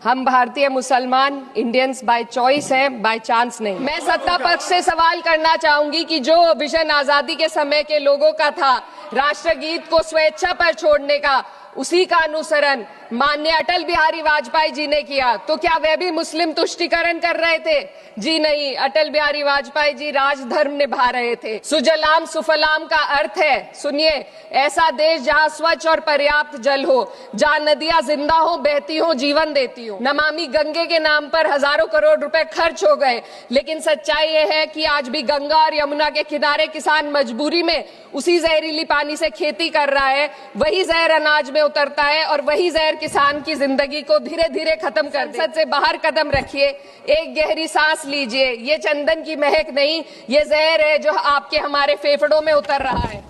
हम भारतीय मुसलमान इंडियंस बाय चॉइस हैं, बाय चांस नहीं। मैं सत्ता पक्ष से सवाल करना चाहूंगी कि जो विजन आजादी के समय के लोगों का था राष्ट्रगीत को स्वेच्छा पर छोड़ने का, उसी का अनुसरण माननीय अटल बिहारी वाजपेयी जी ने किया, तो क्या वे भी मुस्लिम तुष्टीकरण कर रहे थे? जी नहीं, अटल बिहारी वाजपेयी जी राजधर्म निभा रहे थे। सुजलाम सुफलाम का अर्थ है, सुनिए, ऐसा देश जहां स्वच्छ और पर्याप्त जल हो, जहां नदियां जिंदा हो, बहती हो, जीवन देती हो। नमामि गंगे के नाम पर हजारों करोड़ रुपए खर्च हो गए, लेकिन सच्चाई यह है कि आज भी गंगा और यमुना के किनारे किसान मजबूरी में उसी जहरीली पानी से खेती कर रहा है, वही जहर अनाज में उतरता है और वही जहर किसान की जिंदगी को धीरे धीरे खत्म कर देता है। संसद से बाहर कदम रखिए, एक गहरी सांस लीजिए। ये चंदन की महक नहीं, ये जहर है जो आपके हमारे फेफड़ों में उतर रहा है।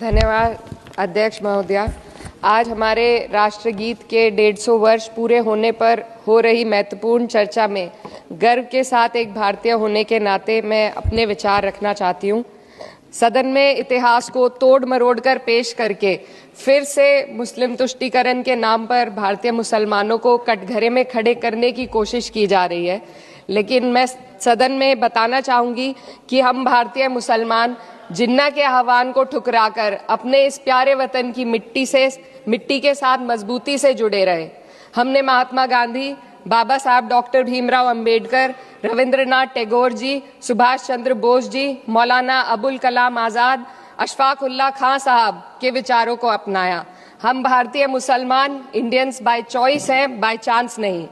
धन्यवाद अध्यक्ष महोदया। आज हमारे राष्ट्रगीत के 150 वर्ष पूरे होने पर हो रही महत्वपूर्ण चर्चा में गर्व के साथ एक भारतीय होने के नाते मैं अपने विचार रखना चाहती हूँ। सदन में इतिहास को तोड़ मरोड़ कर पेश करके फिर से मुस्लिम तुष्टीकरण के नाम पर भारतीय मुसलमानों को कटघरे में खड़े करने की कोशिश की जा रही है, लेकिन मैं सदन में बताना चाहूंगी कि हम भारतीय मुसलमान जिन्ना के आह्वान को ठुकराकर अपने इस प्यारे वतन की मिट्टी के साथ मजबूती से जुड़े रहे। हमने महात्मा गांधी, बाबा साहब डॉक्टर भीमराव अंबेडकर, रविंद्रनाथ टैगोर जी, सुभाष चंद्र बोस जी, मौलाना अबुल कलाम आजाद, अशफाक उल्लाह खां साहब के विचारों को अपनाया। हम भारतीय मुसलमान इंडियंस बाय चॉइस हैं, बाय चांस नहीं।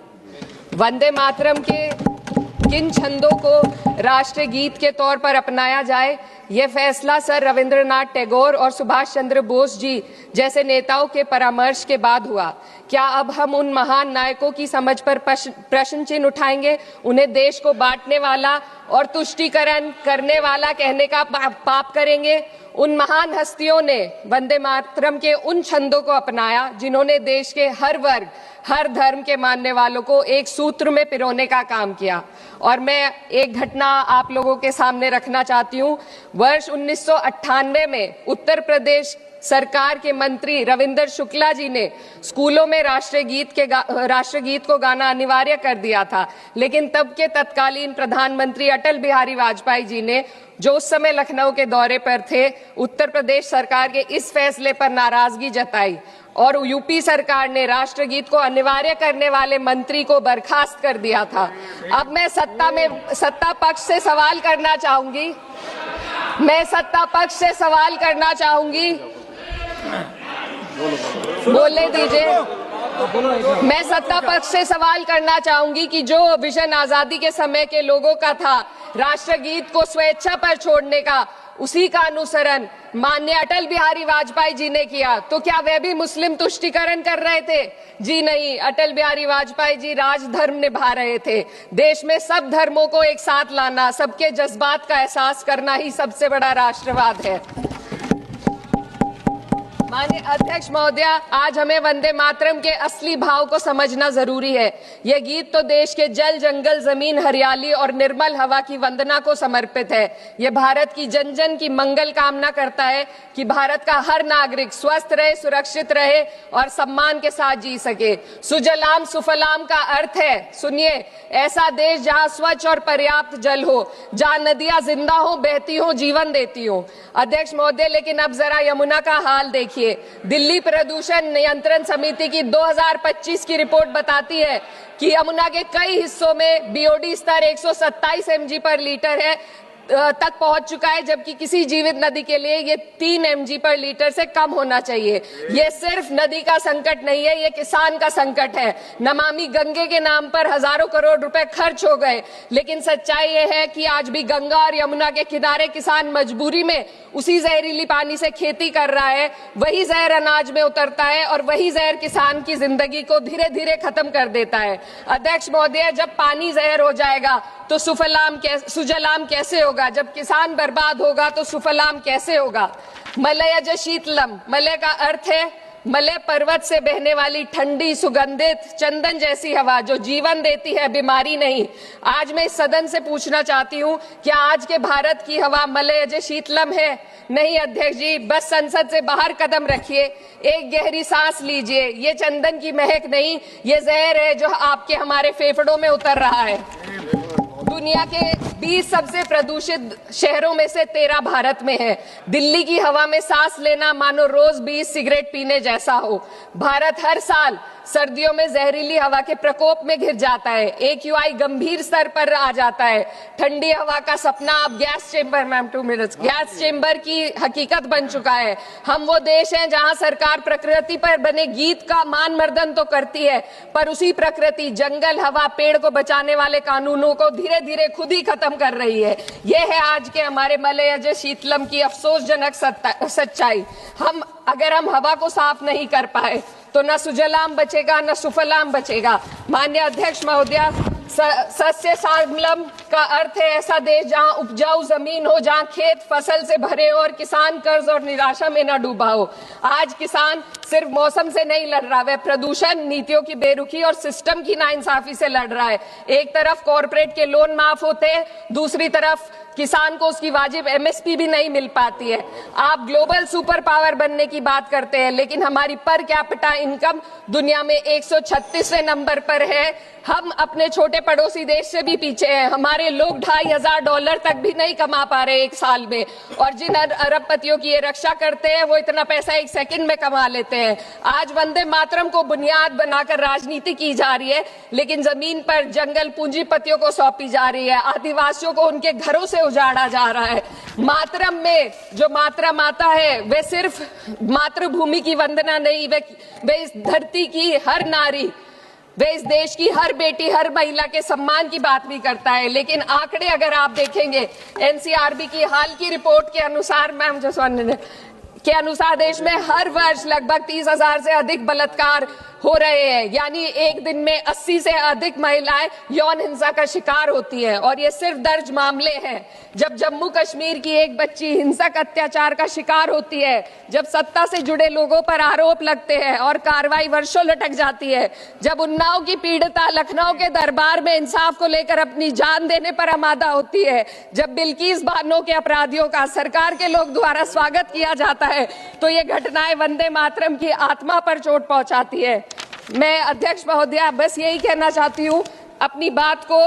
वंदे मातरम के किन छंदों को राष्ट्रगीत के तौर पर अपनाया जाए, यह फैसला सर रविंद्रनाथ टैगोर और सुभाष चंद्र बोस जी जैसे नेताओं के परामर्श के बाद हुआ। क्या अब हम उन महान नायकों की समझ पर प्रश्न चिन्ह उठाएंगे? उन्हें देश को बांटने वाला और तुष्टीकरण करने वाला कहने का पाप करेंगे? उन महान हस्तियों ने वंदे मातरम के उन छंदों को अपनाया जिन्होंने देश के हर वर्ग, हर धर्म के मानने वालों को एक सूत्र में पिरोने का काम किया। और मैं एक घटना आप लोगों के सामने रखना चाहती हूँ। वर्ष 1998 में उत्तर प्रदेश सरकार के मंत्री रविंदर शुक्ला जी ने स्कूलों में राष्ट्रगीत को गाना अनिवार्य कर दिया था, लेकिन तब के तत्कालीन प्रधानमंत्री अटल बिहारी वाजपेयी जी ने, जो उस समय लखनऊ के दौरे पर थे, उत्तर प्रदेश सरकार के इस फैसले पर नाराजगी जताई और यूपी सरकार ने राष्ट्रगीत को अनिवार्य करने वाले मंत्री को बर्खास्त कर दिया था। अब मैं सत्ता पक्ष से सवाल करना चाहूंगी। बोलने दीजिए। मैं सत्ता पक्ष से सवाल करना चाहूंगी कि जो विजन आजादी के समय के लोगों का था राष्ट्रगीत को स्वेच्छा पर छोड़ने का, उसी का अनुसरण माननीय अटल बिहारी वाजपेयी जी ने किया, तो क्या वे भी मुस्लिम तुष्टीकरण कर रहे थे? जी नहीं, अटल बिहारी वाजपेयी जी राजधर्म निभा रहे थे। देश में सब धर्मों को एक साथ लाना, सबके जज्बात का एहसास करना ही सबसे बड़ा राष्ट्रवाद है। माननीय अध्यक्ष महोदया, आज हमें वंदे मातरम के असली भाव को समझना जरूरी है। यह गीत तो देश के जल, जंगल, जमीन, हरियाली और निर्मल हवा की वंदना को समर्पित है। यह भारत की जन जन की मंगल कामना करता है कि भारत का हर नागरिक स्वस्थ रहे, सुरक्षित रहे और सम्मान के साथ जी सके। सुजलाम सुफलाम का अर्थ है, सुनिए, ऐसा देश जहां स्वच्छ और पर्याप्त जल हो, जहां नदियां जिंदा हो, बहती हो, जीवन देती हो। अध्यक्ष महोदय, लेकिन अब जरा यमुना का हाल देखिए। दिल्ली प्रदूषण नियंत्रण समिति की 2025 की रिपोर्ट बताती है कि यमुना के कई हिस्सों में बीओडी स्तर 127 mg पर लीटर है तक पहुंच चुका है, जबकि किसी जीवित नदी के लिए ये 3 mg पर लीटर से कम होना चाहिए। ये सिर्फ नदी का संकट नहीं है, ये किसान का संकट है। नमामि गंगे के नाम पर हजारों करोड़ रुपए खर्च हो गए, लेकिन सच्चाई ये है कि आज भी गंगा और यमुना के किनारे किसान मजबूरी में उसी जहरीली पानी से खेती कर रहा है, वही जहर अनाज में उतरता है और वही जहर किसान की जिंदगी को धीरे धीरे खत्म कर देता है। अध्यक्ष महोदय, जब पानी जहर हो जाएगा तो सुजलाम कैसे होगा? जब किसान बर्बाद होगा तो सुफलाम कैसे होगा? मलयज शीतलम, मलय का अर्थ है मलय पर्वत से बहने वाली ठंडी सुगंधित चंदन जैसी हवा जो जीवन देती है, बीमारी नहीं। आज मैं इस सदन से पूछना चाहती हूँ, क्या आज के भारत की हवा मलयज शीतलम है? नहीं अध्यक्ष जी, बस संसद से बाहर कदम रखिए, एक गहरी सांस लीजिए। ये चंदन की महक नहीं, ये जहर है जो आपके हमारे फेफड़ों में उतर रहा है। दुनिया के 20 सबसे प्रदूषित शहरों में से 13 भारत में है। दिल्ली की हवा में सांस लेना मानो रोज 20 सिगरेट पीने जैसा हो। भारत हर साल सर्दियों में जहरीली हवा के प्रकोप में घिर जाता है। AQI गंभीर स्तर पर आ जाता है। ठंडी हवा का सपना अब gas chamber, ma'am 2 minutes, gas chamber की हकीकत बन चुका है। हम वो देश हैं जहां सरकार प्रकृति पर बने गीत का मान मर्दन तो करती है, पर उसी प्रकृति, जंगल, हवा, पेड़ को बचाने वाले कानूनों को धीरे धीरे खुद ही खत्म कर रही है। ये है आज के हमारे मलयज शीतलम की अफसोसजनक सच्चाई। अगर हम हवा को साफ नहीं कर पाए तो न सुजलाम बचेगा न सुफलाम बचेगा। माननीय अध्यक्ष महोदया, सस्य श्यामलम का अर्थ है ऐसा देश जहां उपजाऊ जमीन हो, जहां खेत फसल से भरे हो और किसान कर्ज और निराशा में न डूबा हो। आज किसान सिर्फ मौसम से नहीं लड़ रहा, वह प्रदूषण, नीतियों की बेरुखी और सिस्टम की नाइंसाफी से लड़ रहा है। एक तरफ कॉर्पोरेट के लोन माफ होते हैं, दूसरी तरफ किसान को उसकी वाजिब MSP भी नहीं मिल पाती है। आप ग्लोबल सुपर पावर बनने की बात करते हैं, लेकिन हमारी पर कैपिटा इनकम दुनिया में 136वें नंबर पर है। हम अपने छोटे पड़ोसी देश से भी पीछे हैं। हमारे लोग $2,500 तक भी नहीं कमा पा रहे एक साल में, और जिन अरबपतियों की ये रक्षा करते हैं वो इतना पैसा एक सेकंड में कमा लेते हैं। आज वंदे मातरम को बुनियाद बनाकर राजनीति की जा रही है, लेकिन जमीन पर जंगल पूंजीपतियों को सौंपी जा रही है। आदिवासियों को उनके घरों से उजाड़ा जा रहा है। मातरम में जो मात्रा माता है वे सिर्फ मातृभूमि की वंदना नहीं, वे इस धरती की हर नारी, वे इस देश की हर बेटी, हर महिला के सम्मान की बात भी करता है। लेकिन आंकड़े अगर आप देखेंगे, NCRB की हाल की रिपोर्ट के अनुसार, मैम जसवंत के अनुसार देश में हर वर्ष लगभग 30,000 से अधिक बलात्कार हो रहे हैं। यानी एक दिन में 80 से अधिक महिलाएं यौन हिंसा का शिकार होती हैं, और ये सिर्फ दर्ज मामले हैं। जब जम्मू कश्मीर की एक बच्ची हिंसक अत्याचार का शिकार होती है, जब सत्ता से जुड़े लोगों पर आरोप लगते हैं और कार्रवाई वर्षों लटक जाती है, जब उन्नाव की पीड़िता लखनऊ के दरबार में इंसाफ को लेकर अपनी जान देने पर आमादा होती है, जब बिल्किस बानो के अपराधियों का सरकार के लोग द्वारा स्वागत किया जाता है, तो ये घटनाएं वंदे मातरम की आत्मा पर चोट पहुंचाती है। मैं अध्यक्ष महोदया बस यही कहना चाहती हूँ अपनी बात को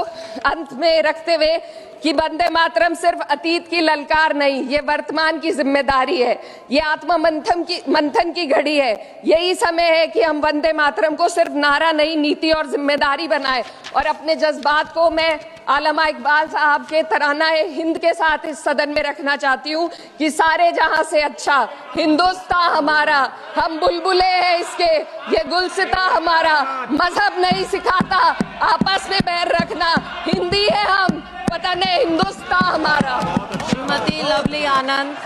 अंत में रखते हुए कि वंदे मातरम सिर्फ अतीत की ललकार नहीं, ये वर्तमान की जिम्मेदारी है। ये आत्म मंथन की घड़ी है। यही समय है कि हम वंदे मातरम को सिर्फ नारा नहीं, नीति और जिम्मेदारी बनाएं। और अपने जज्बात को मैं आलमा इकबाल साहब के तराना-ए हिंद के साथ इस सदन में रखना चाहती हूँ कि सारे जहां से अच्छा हिंदुस्तान हमारा, हम बुलबुले हैं इसके, ये गुलसिता हमारा, मजहब नहीं सिखाता आपस में बैर रखना, हिंदी है हम, वतन है हिंदुस्तान हमारा। श्रीमती लवली आनंद।